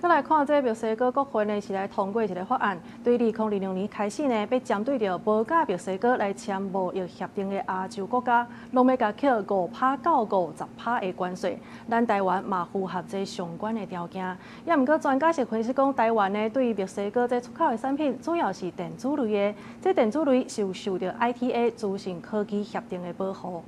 再来看这墨西哥国会呢是来通过一个法案，对2020年开始呢，要针对着无甲墨西哥来签贸易协定的亚洲国家，拢要甲扣5%到50%的关税。咱台湾嘛符合这相关的条件。也毋过专家是分析讲，台湾呢对于墨西哥这出口的产品主要是电子类的，这电子类是受到 ITA 资讯科技协定的保护。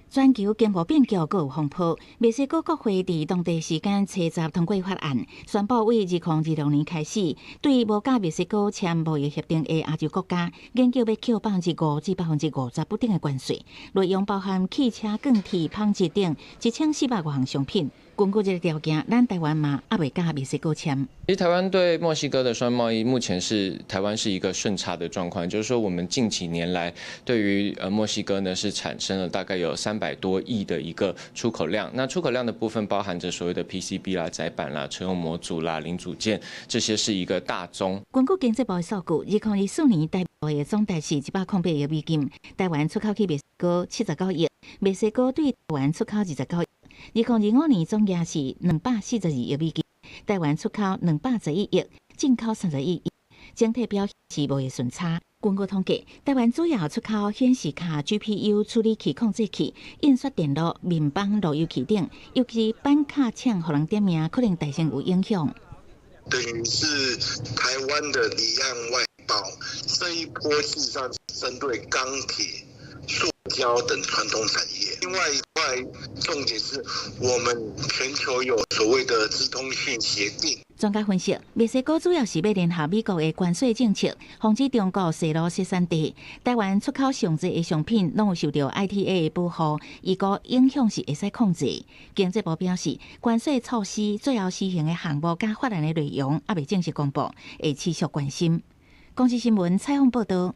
全球经贸变局各有风波，墨西哥国会伫当地时间7日通过法案，宣布为2026年开始，对无甲墨西哥签贸易协定的亚洲国家，研究要扣5%至50%不等的关税，内容包含汽车、钢铁、纺织等1400多项商品。根据这个条件，咱台湾嘛还未甲墨西哥签。其实台湾对墨西哥的双贸易，目前台湾是一个顺差的状况，就是说我们近几年来对于墨西哥呢是产生了大概有300多亿的一个出口量。那出口量的部分包含着所谓的 PCB 啦、载板啦、车用模组啦、零组件，这些是一个大宗。根据经济部的数据，2024年台湾的总值是108亿美金，台湾出口去墨西哥79亿，墨西哥对台湾出口29亿。2025年总额是242亿美金，台湾出口211亿，进口31亿，整体表现是贸易顺差。根据统计，台湾主要出口显示卡、GPU 处理器、控制器、印刷电路、面板、路由器等，尤其板卡厂，互人点名可能大型有影响。等于是台湾的离岸外包，这一波事实上是针对钢铁、塑胶等传统产业。另外一块重点是我们全球有所谓的资通讯协定。专家分析，墨西哥主要是要联合美国的关税政策，防止中国泄露生产地。台湾出口上济的商品拢有受到 ITA 的保护，伊个影响是会使控制。经济部表示，关税措施最后施行的项目甲法案的内容还未正式公布，会持续关心。公视新闻采访报道。